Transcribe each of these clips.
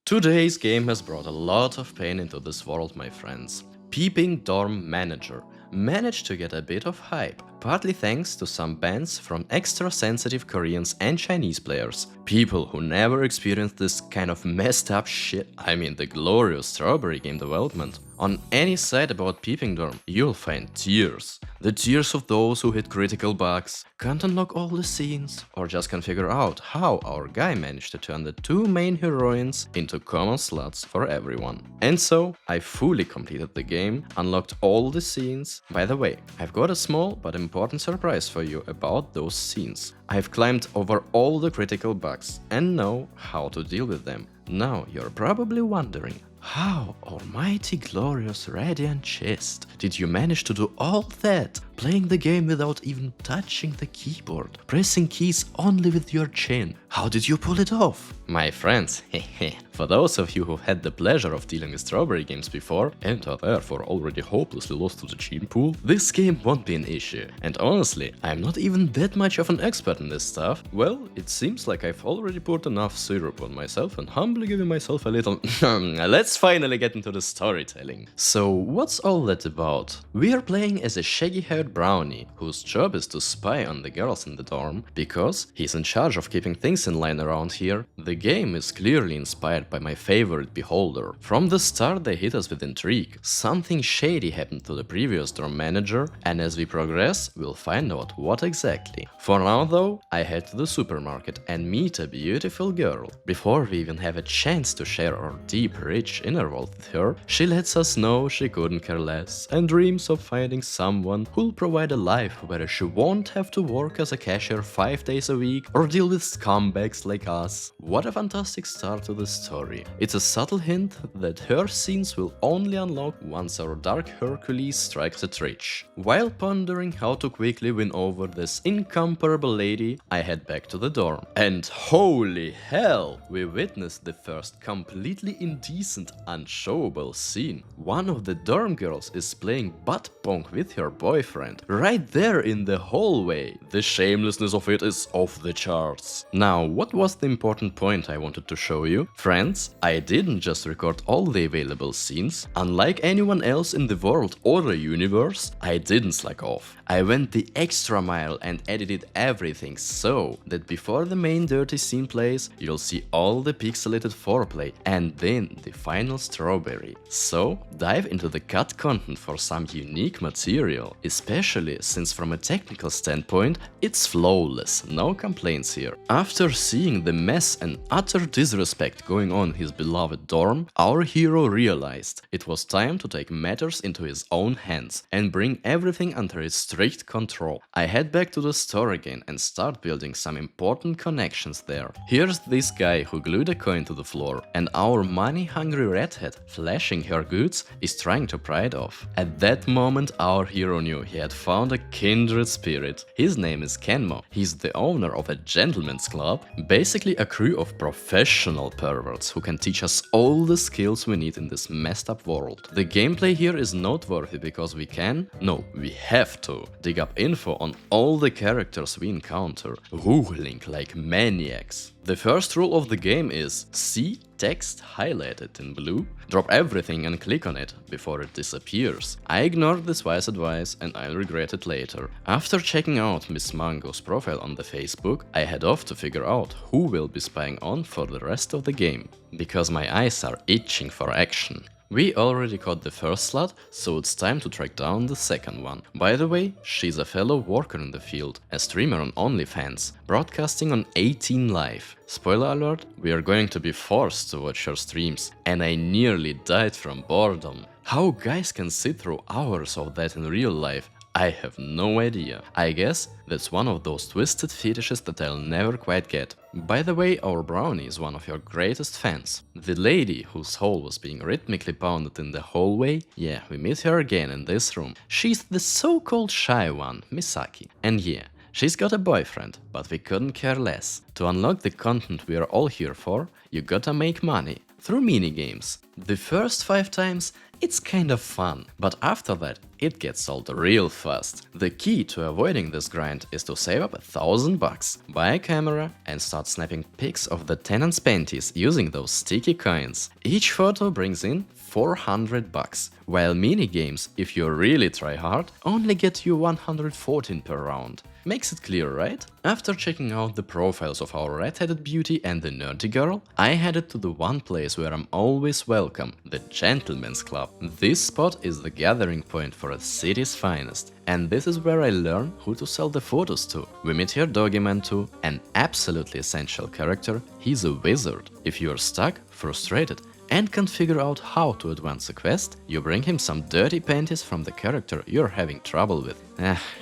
Today's game has brought a lot of pain into this world, my friends. Peeping Dorm Manager managed to get a bit of hype, partly thanks to some bans from extra sensitive Koreans and Chinese players. People who never experienced this kind of messed up shit. I mean the glorious strawberry game development. On any site about Peeping Dorm, you'll find tears. The tears of those who hit critical bugs, can't unlock all the scenes, or just can't figure out how our guy managed to turn the two main heroines into common sluts for everyone. And so, I fully completed the game, unlocked all the scenes. By the way, I've got a small but important surprise for you about those scenes. I've climbed over all the critical bugs and know how to deal with them. Now you're probably wondering, how, almighty glorious radiant chest, did you manage to do all that, playing the game without even touching the keyboard, pressing keys only with your chin? How did you pull it off? My friends, for those of you who had the pleasure of dealing with strawberry games before and are therefore already hopelessly lost to the gene pool, this game won't be an issue. And honestly, I'm not even that much of an expert in this stuff. Well, it seems like I've already poured enough syrup on myself and humbly giving myself a little let's finally get into the storytelling. So what's all that about? We are playing as a shaggy-haired brownie whose job is to spy on the girls in the dorm because he's in charge of keeping things in line around here. The game is clearly inspired by my favorite Beholder. From the start they hit us with intrigue. Something shady happened to the previous dorm manager, and as we progress we'll find out what exactly. For now though, I head to the supermarket and meet a beautiful girl. Before we even have a chance to share our deep, rich inner world with her, she lets us know she couldn't care less and dreams of finding someone who'll provide a life where she won't have to work as a cashier 5 days a week or deal with scumbags like us. What a fantastic start to the story. It's a subtle hint that her scenes will only unlock once our dark Hercules strikes it rich. While pondering how to quickly win over this incomparable lady, I head back to the dorm. And holy hell, we witnessed the first completely indecent, unshowable scene. One of the dorm girls is playing butt pong with her boyfriend, right there in the hallway. The shamelessness of it is off the charts. Now, what was the important point I wanted to show you? Friends, I didn't just record all the available scenes. Unlike anyone else in the world or the universe, I didn't slack off. I went the extra mile and edited everything so that before the main dirty scene plays, you'll see all the pixelated foreplay and then the final strawberry. So, dive into the cut content for some unique material, especially since from a technical standpoint, it's flawless, no complaints here. After seeing the mess and utter disrespect going on in his beloved dorm, our hero realized it was time to take matters into his own hands and bring everything under his strict control. I head back to the store again and start building some important connections there. Here's this guy who glued a coin to the floor, and our money-hungry redhead, flashing her goods, is trying to pry it off. At that moment our hero knew he had found a kindred spirit. His name is Kenmo. He's the owner of a gentleman's club, basically a crew of professional perverts who can teach us all the skills we need in this messed up world. The gameplay here is noteworthy because we have to dig up info on all the characters we encounter, ruling like maniacs. The first rule of the game is see text highlighted in blue, drop everything and click on it before it disappears. I ignored this wise advice and I'll regret it later. After checking out Miss Mango's profile on the Facebook, I head off to figure out who will be spying on for the rest of the game, because my eyes are itching for action. We already caught the first slut, so it's time to track down the second one. By the way, she's a fellow worker in the field, a streamer on OnlyFans, broadcasting on 18 Live. Spoiler alert, we are going to be forced to watch her streams, and I nearly died from boredom. How guys can sit through hours of that in real life, I have no idea. I guess that's one of those twisted fetishes that I'll never quite get. By the way, our brownie is one of your greatest fans. The lady whose hole was being rhythmically pounded in the hallway, yeah, we meet her again in this room. She's the so-called shy one, Misaki. And yeah, she's got a boyfriend, but we couldn't care less. To unlock the content we are all here for, you gotta make money. Through minigames. The first 5 times, it's kind of fun, but after that, it gets sold real fast. The key to avoiding this grind is to save up $1,000, buy a camera and start snapping pics of the tenants' panties using those sticky coins. Each photo brings in $400, while minigames, if you really try hard, only get you 114 per round. Makes it clear, right? After checking out the profiles of our red-headed beauty and the nerdy girl, I headed to the one place where I'm always welcome, the Gentleman's Club. This spot is the gathering point for the city's finest, and this is where I learn who to sell the photos to. We meet here Doggy Man too, an absolutely essential character. He's a wizard. If you're stuck, frustrated, and can't figure out how to advance a quest, you bring him some dirty panties from the character you're having trouble with.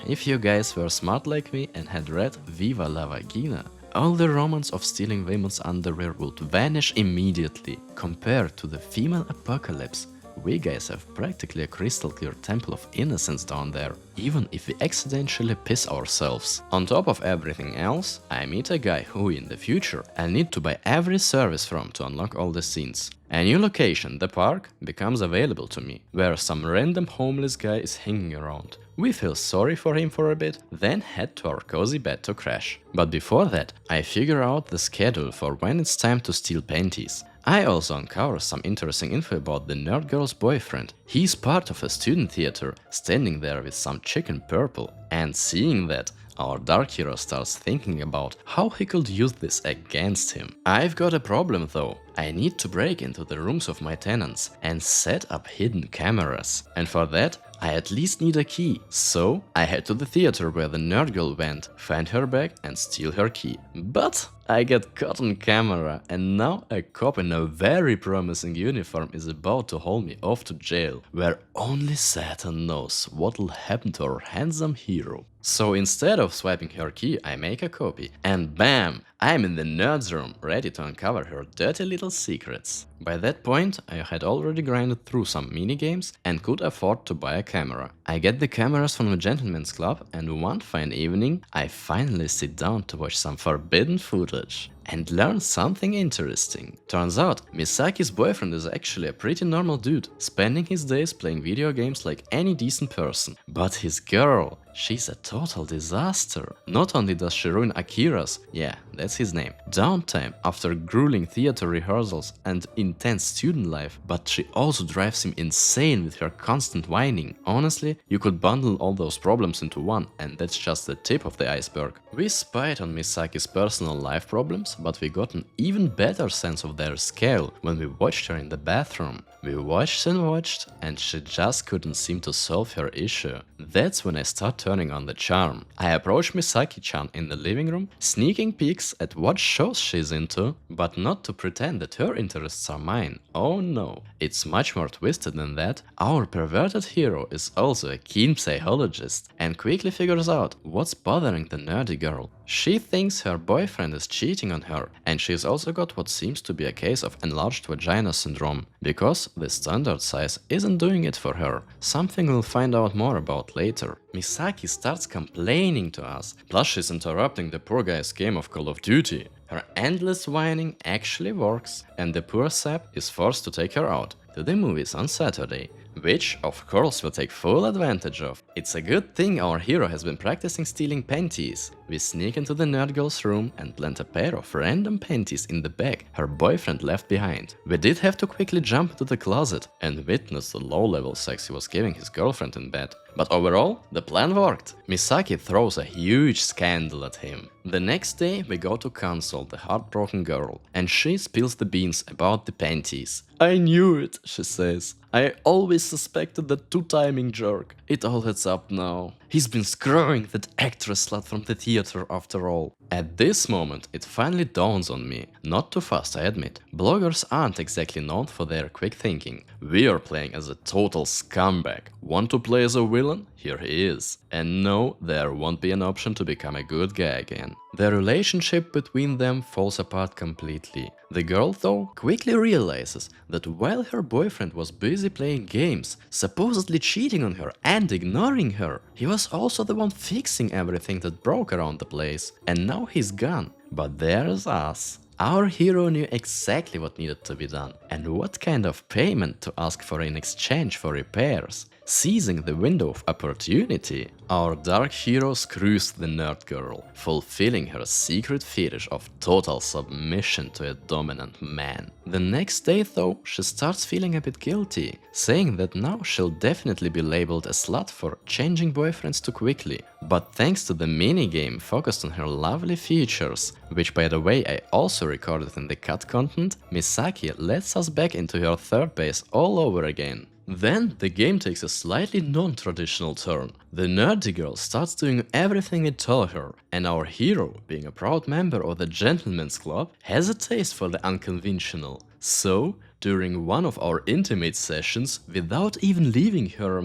If you guys were smart like me and had read Viva la Vagina, all the romance of stealing women's underwear would vanish immediately. Compared to the female apocalypse, we guys have practically a crystal clear temple of innocence down there, even if we accidentally piss ourselves. On top of everything else, I meet a guy who in the future I need to buy every service from to unlock all the scenes. A new location, the park, becomes available to me, where some random homeless guy is hanging around. We feel sorry for him for a bit, then head to our cozy bed to crash. But before that, I figure out the schedule for when it's time to steal panties. I also uncover some interesting info about the nerd girl's boyfriend. He's part of a student theater, standing there with some chick in purple. And seeing that, our dark hero starts thinking about how he could use this against him. I've got a problem though. I need to break into the rooms of my tenants and set up hidden cameras. And for that, I at least need a key. So I head to the theater where the nerd girl went, find her bag and steal her key. But I get caught on camera, and now a cop in a very promising uniform is about to haul me off to jail, where only Satan knows what'll happen to our handsome hero. So instead of swiping her key, I make a copy, and bam! I'm in the nerd's room, ready to uncover her dirty little secrets. By that point, I had already grinded through some minigames and could afford to buy a camera. I get the cameras from the Gentleman's Club, and one fine evening, I finally sit down to watch some forbidden footage and learn something interesting. Turns out, Misaki's boyfriend is actually a pretty normal dude, spending his days playing video games like any decent person. But his girl, she's a total disaster. Not only does she ruin Akira's, yeah, that's his name, downtime after grueling theater rehearsals and intense student life, but she also drives him insane with her constant whining. Honestly, you could bundle all those problems into one, and that's just the tip of the iceberg. We spied on Misaki's personal life problems, but we got an even better sense of their scale when we watched her in the bathroom. We watched and watched, and she just couldn't seem to solve her issue. That's when I start turning on the charm. I approach Misaki-chan in the living room, sneaking peeks at what shows she's into, but not to pretend that her interests are mine. Oh no, it's much more twisted than that. Our perverted hero is also a keen psychologist and quickly figures out what's bothering the nerdy girl. She thinks her boyfriend is cheating on her, and she's also got what seems to be a case of enlarged vagina syndrome, because the standard size isn't doing it for her, something we'll find out more about later. Misaki starts complaining to us, plus she's interrupting the poor guy's game of Call of Duty. Her endless whining actually works, and the poor sap is forced to take her out to the movies on Saturday, which of course we'll take full advantage of. It's a good thing our hero has been practicing stealing panties. We sneak into the nerd girl's room and plant a pair of random panties in the bag her boyfriend left behind. We did have to quickly jump into the closet and witness the low-level sex he was giving his girlfriend in bed. But overall, the plan worked. Misaki throws a huge scandal at him. The next day, we go to console the heartbroken girl, and she spills the beans about the panties. "I knew it," she says. "I always suspected that two-timing jerk. It all adds up now. He's been screwing that actress slut from the theater after all." At this moment, it finally dawns on me. Not too fast, I admit. Bloggers aren't exactly known for their quick thinking. We are playing as a total scumbag. Want to play as a villain? Here he is. And no, there won't be an option to become a good guy again. The relationship between them falls apart completely. The girl, though, quickly realizes that while her boyfriend was busy playing games, supposedly cheating on her and ignoring her, he was also the one fixing everything that broke around the place. And now he's gone. But there's us. Our hero knew exactly what needed to be done and what kind of payment to ask for in exchange for repairs. Seizing the window of opportunity, our dark hero screws the nerd girl, fulfilling her secret fetish of total submission to a dominant man. The next day though, she starts feeling a bit guilty, saying that now she'll definitely be labeled a slut for changing boyfriends too quickly. But thanks to the minigame focused on her lovely features, which by the way I also recorded in the cut content, Misaki lets us back into her third base all over again. Then the game takes a slightly non-traditional turn. The nerdy girl starts doing everything it told her, and our hero, being a proud member of the Gentleman's Club, has a taste for the unconventional. So, during one of our intimate sessions, without even leaving her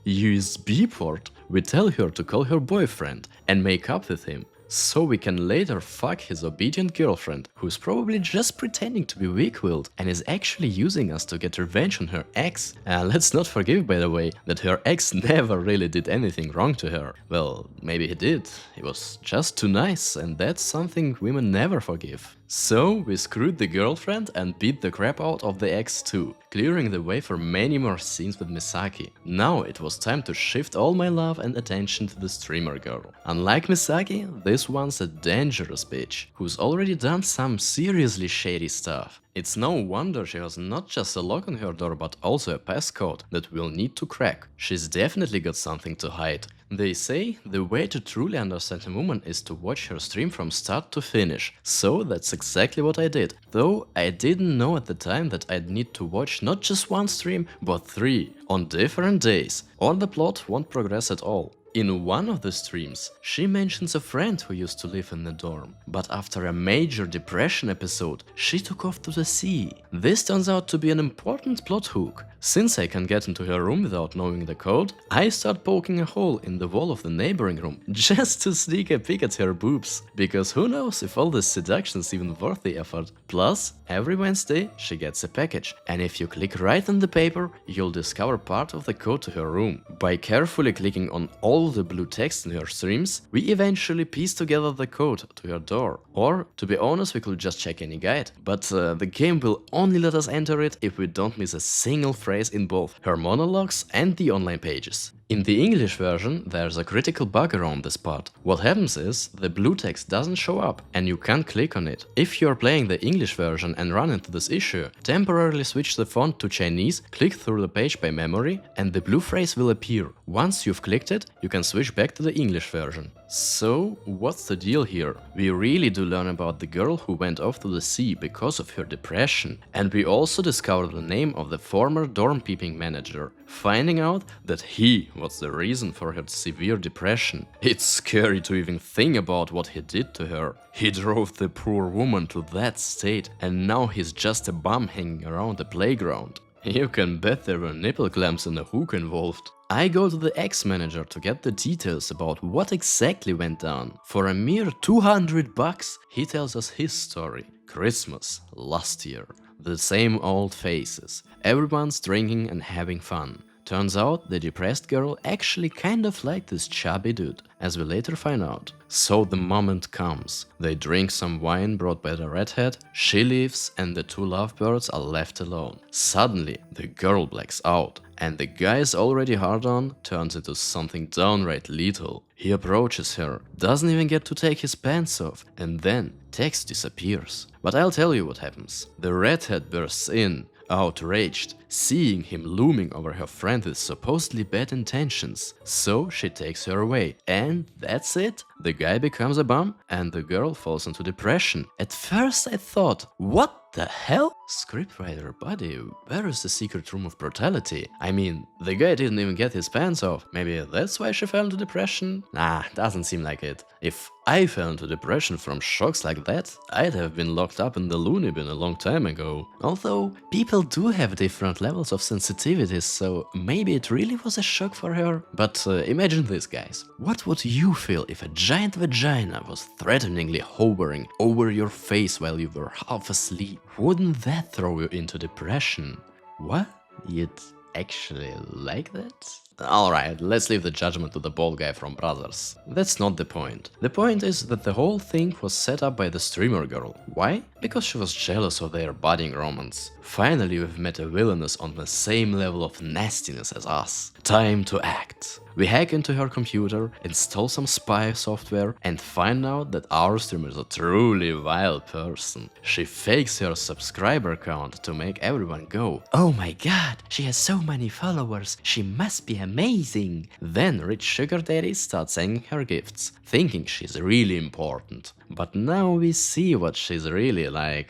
USB port, we tell her to call her boyfriend and make up with him, so we can later fuck his obedient girlfriend, who's probably just pretending to be weak-willed and is actually using us to get revenge on her ex. Let's not forget, by the way, that her ex never really did anything wrong to her. Well, maybe he did. He was just too nice, and that's something women never forgive. So we screwed the girlfriend and beat the crap out of the ex too, clearing the way for many more scenes with Misaki. Now it was time to shift all my love and attention to the streamer girl. Unlike Misaki, this one's a dangerous bitch, who's already done some seriously shady stuff. It's no wonder she has not just a lock on her door but also a passcode that we'll need to crack. She's definitely got something to hide. They say the way to truly understand a woman is to watch her stream from start to finish, so that's exactly what I did. Though I didn't know at the time that I'd need to watch not just one stream, but 3, on different days, or the plot won't progress at all. In one of the streams, she mentions a friend who used to live in the dorm, but after a major depression episode, she took off to the sea. This turns out to be an important plot hook. Since I can get into her room without knowing the code, I start poking a hole in the wall of the neighboring room just to sneak a peek at her boobs, because who knows if all this seduction's even worth the effort. Plus, every Wednesday she gets a package, and if you click right on the paper, you'll discover part of the code to her room. By carefully clicking on all the blue text in her streams, we eventually piece together the code to her door. Or, to be honest, we could just check any guide, but the game will only let us enter it if we don't miss a single phrase in both her monologues and the online pages. In the English version, there's a critical bug around this part. What happens is, the blue text doesn't show up and you can't click on it. If you're playing the English version and run into this issue, temporarily switch the font to Chinese, click through the page by memory, and the blue phrase will appear. Once you've clicked it, you can switch back to the English version. So, what's the deal here? We really do learn about the girl who went off to the sea because of her depression. And we also discover the name of the former dorm peeping manager, finding out that he was the reason for her severe depression. It's scary to even think about what he did to her. He drove the poor woman to that state, and now he's just a bum hanging around the playground. You can bet there were nipple clamps and a hook involved. I go to the ex-manager to get the details about what exactly went down. For a mere $200, he tells us his story. Christmas, last year. The same old faces. Everyone's drinking and having fun. Turns out the depressed girl actually kind of liked this chubby dude, as we later find out. So the moment comes. They drink some wine brought by the redhead, she leaves, and the two lovebirds are left alone. Suddenly, the girl blacks out, and the guy's already hard on turns into something downright lethal. He approaches her, doesn't even get to take his pants off, and then text disappears. But I'll tell you what happens. The redhead bursts in, outraged, seeing him looming over her friend with supposedly bad intentions. So she takes her away, and that's it. The guy becomes a bum, and the girl falls into depression. At first I thought, what the hell? Scriptwriter buddy, where is the secret room of brutality? I mean, the guy didn't even get his pants off. Maybe that's why she fell into depression? Nah, doesn't seem like it. If I fell into depression from shocks like that, I'd have been locked up in the loony bin a long time ago. Although, people do have different levels of sensitivity, so maybe it really was a shock for her. But imagine this, guys. What would you feel if a giant vagina was threateningly hovering over your face while you were half asleep? Wouldn't that throw you into depression? What? You'd actually like that? Alright, let's leave the judgment to the bald guy from Brothers. That's not the point. The point is that the whole thing was set up by the streamer girl. Why? Because she was jealous of their budding romance. Finally, we've met a villainess on the same level of nastiness as us. Time to act. We hack into her computer, install some spy software, and find out that our streamer is a truly vile person. She fakes her subscriber count to make everyone go, "Oh my god, she has so many followers, she must be amazing." Then rich sugar daddies start sending her gifts, thinking she's really important. But now we see what she's really like.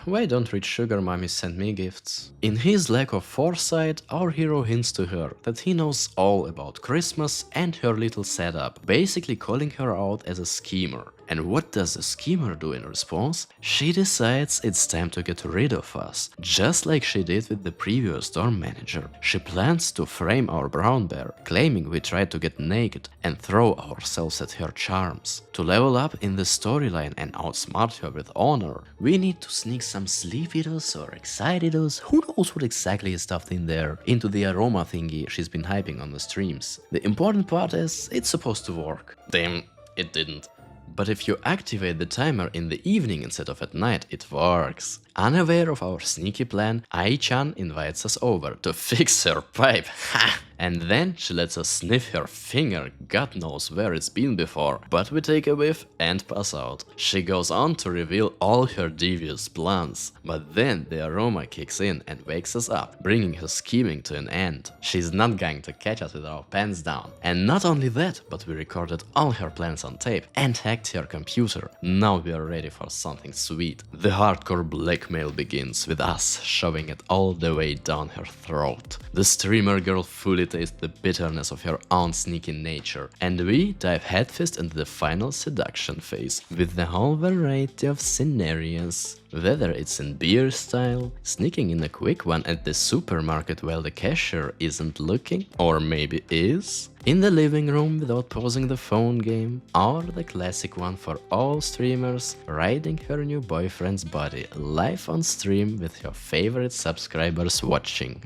Why don't rich sugar mommies send me gifts? In his lack of foresight, our hero hints to her that he knows all about Christmas and her little setup, basically calling her out as a schemer. And what does the schemer do in response? She decides it's time to get rid of us, just like she did with the previous dorm manager. She plans to frame our brown bear, claiming we tried to get naked and throw ourselves at her charms. To level up in the storyline and outsmart her with honor, we need to sneak some sleepy-dos or exciteddos, who knows what exactly is stuffed in there, into the aroma thingy she's been hyping on the streams. The important part is, it's supposed to work. Damn, it didn't. But if you activate the timer in the evening instead of at night, it works. Unaware of our sneaky plan, Ai-chan invites us over to fix her pipe. Ha! And then she lets us sniff her finger, God knows where it's been before, but we take a whiff and pass out. She goes on to reveal all her devious plans, but then the aroma kicks in and wakes us up, bringing her scheming to an end. She's not going to catch us with our pants down. And not only that, but we recorded all her plans on tape and hacked her computer. Now we are ready for something sweet. The hardcore blackmail begins with us shoving it all the way down her throat. The streamer girl fully tastes the bitterness of her own sneaky nature, and we dive headfirst into the final seduction phase with the whole variety of scenarios. Whether it's in beer style, sneaking in a quick one at the supermarket while the cashier isn't looking, or maybe is, in the living room without pausing the phone game, or the classic one for all streamers, riding her new boyfriend's body live on stream with your favorite subscribers watching.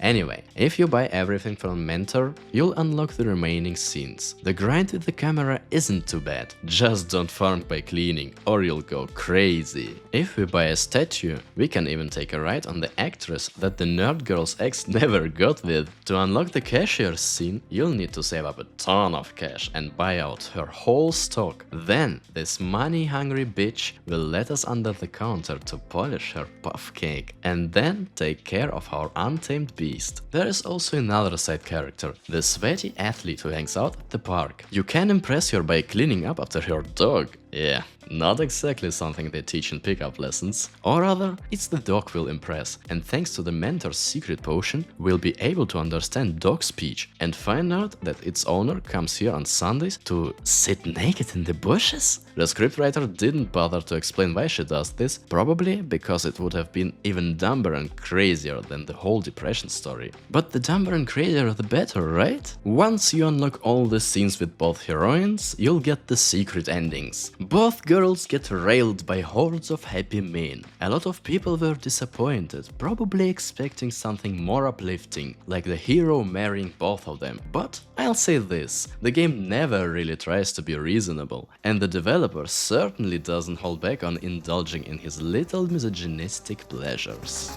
Anyway, if you buy everything from Mentor, you'll unlock the remaining scenes. The grind with the camera isn't too bad, just don't farm by cleaning or you'll go crazy. If we buy a statue, we can even take a ride on the actress that the nerd girl's ex never got with. To unlock the cashier's scene, you'll need to save up a ton of cash and buy out her whole stock. Then, this money-hungry bitch will let us under the counter to polish her puff cake, and then take care of our untamed beast. There is also another side character, the sweaty athlete who hangs out at the park. You can impress her by cleaning up after her dog. Yeah, not exactly something they teach in pickup lessons. Or rather, it's the dog will impress, and thanks to the mentor's secret potion, we'll be able to understand dog speech and find out that its owner comes here on Sundays to sit naked in the bushes? The scriptwriter didn't bother to explain why she does this, probably because it would have been even dumber and crazier than the whole depression story. But the dumber and crazier the better, right? Once you unlock all the scenes with both heroines, you'll get the secret endings. Both girls get railed by hordes of happy men. A lot of people were disappointed, probably expecting something more uplifting, like the hero marrying both of them. But I'll say this, the game never really tries to be reasonable, and the developer certainly doesn't hold back on indulging in his little misogynistic pleasures.